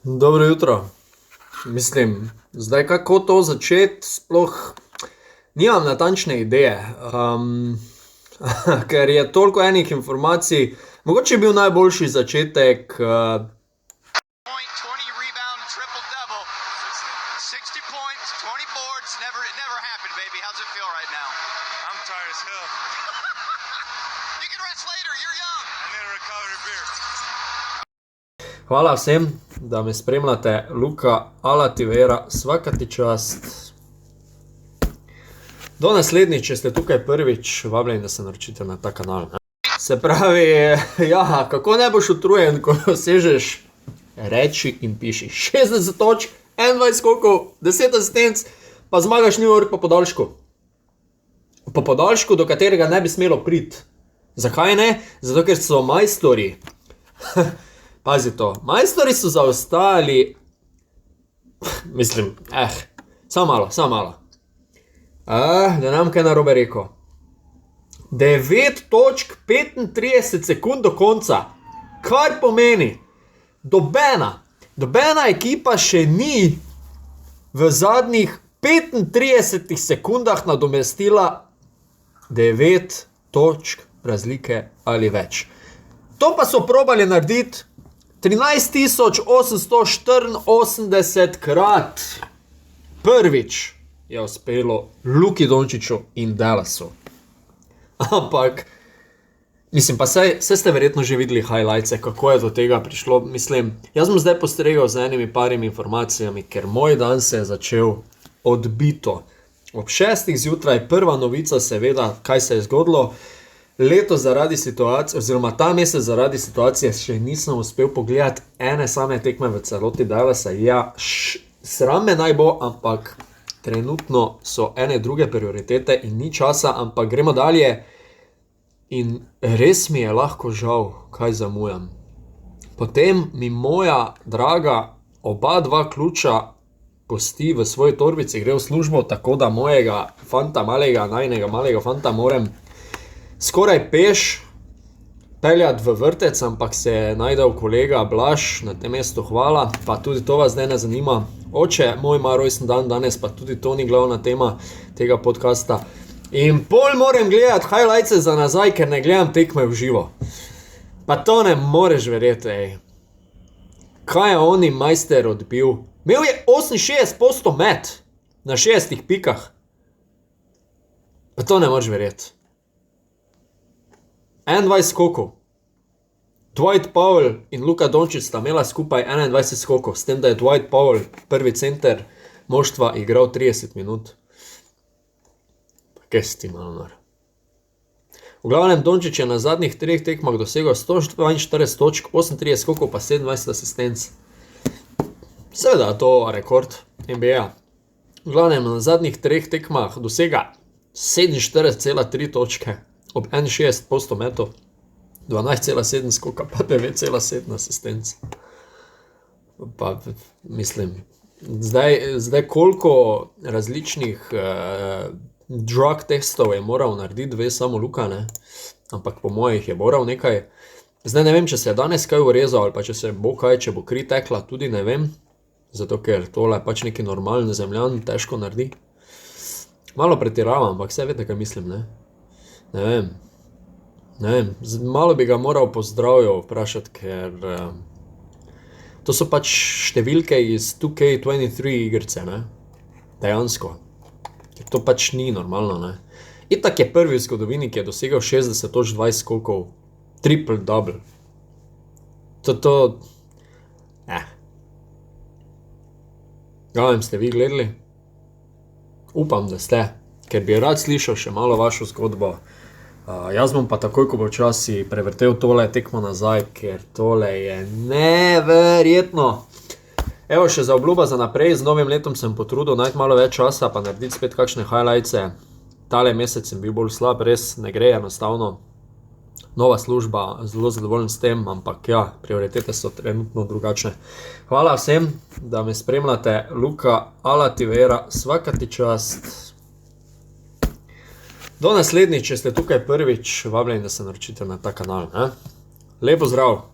Dobro jutro. Mislim, zdaj kako to začeti, sploh nimam natančne ideje, ker je toliko enih informacij. Mogoče je bil najboljši začetek, Point, 20 rebound, triple double, 60 points, 20 boards. It never happened, baby. How's it feel right now? I'm tired as hell. You can rest later. You're young. I need a recovery beer. Hvala vsem, da me spremljate. Luka, ala ti vera, svaka ti čast. Do naslednjič, če ste tukaj prvič, vabljeni, da se naročite na ta kanal. Se pravi, ja, kako ne boš utrujen, ko sežeš, reči in piši 60 točk, 21 skokov, 10 asistenc, pa zmagaš New York po podaljšku. Po podaljšku, do katerega ne bi smelo priti. Zakaj ne? Zato, ker so majstori. Pazi to, majstori so zaostali, mislim, samo malo. Da nam kaj narobe rekel. 9 točk 35 sekund do konca, kar pomeni, nobena ekipa še ni v zadnjih 35 sekundah nadomestila 9 točk razlike ali več. To pa so probali narediti 13.884 krat. Prvič je uspelo Luki Dončiću in Dallasu. Ampak, mislim, pa saj ste verjetno že videli highlightse, kako je do tega prišlo. Mislim, jaz bom zdaj postregel z enimi parimi informacijami, ker moj dan se je začel odbito. Ob 6. zjutraj prva novica, seveda, kaj se je zgodilo. Leto zaradi situacije, oziroma ta mesec zaradi situacije še nisem uspel pogledati ene same tekme v celoti Dallasa. Ja, sram me naj bo, ampak trenutno so ene druge prioritete in ni časa, ampak gremo dalje. In res mi je lahko žal, kaj zamujam. Potem mi moja draga oba dva ključa pusti v svoji torbici, gre v službo, tako da mojega fanta malega, najnega malega fanta moram skoraj peš peljati v vrtec, ampak se je najdel kolega Blaž na tem mestu, hvala, pa tudi to vas zdaj ne zanima. Oče, moj ima rojsten dan danes, pa tudi to ni glavna tema tega podcasta. In pol moram gledati highlightse za nazaj, ker ne gledam tekme v živo. Pa to ne moreš verjeti, ej. Kaj je oni majster odbil? Imel je 68% met na 6 pikah. Pa to ne moreš verjeti. 21 skokov. Dwight Powell in Luka Dončić sta imela skupaj 21 skokov, s tem, da je Dwight Powell, prvi center moštva, igral 30 minut. Kaj si ti malo nor. V glavnem, Dončić je na zadnjih 3 tekmah dosegel 142 točk, 38 skokov pa 27 asistenc. Seveda je to rekord NBA. V glavnem, na zadnjih 3 tekmah dosega 47,3 točke. Ob 61% metov, 12,7 skoka, pa 9,7 asistenc. Pa mislim, zdaj koliko različnih drug testov je moral narediti, ve samo Luka, ne? Ampak po mojih je moral nekaj. Zdaj ne vem, če se je danes kaj urezal, ali pa če se bo kaj, če bo kri tekla, tudi ne vem. Zato, ker tole pač neki normalen zemljan težko naredi. Malo pretiravam, ampak vse veste, kaj mislim, ne? Ne vem, malo bi ga moral pozdravil vprašati, ker to so pač številke iz 2K23 igrice, ne, dejansko. To pač ni normalno, ne. Itak je prvi v zgodovini, ki je dosegel 60 točk, 20 skokov, triple-double. Glavnem, ste vi gledali? Upam, da ste. Ker bi rad slišal še malo vašo zgodbo. Jaz bom pa takoj, ko bo časi prevrtel tole tekmo nazaj, ker tole je neverjetno. Evo, še za obljuba za naprej, z novim letom sem potrudil najti malo več časa, pa narediti spet kakšne highlightse. Tale mesec sem bil bolj slab, res ne gre enostavno. Nova služba, zelo zadovoljen s tem, ampak ja, prioritete so trenutno drugačne. Hvala vsem, da me spremljate. Luka, ala ti vera, svaka ti čast. Do naslednjič, če ste tukaj prvič, vabljeni, da se naročite na ta kanal. Lepo zdrav!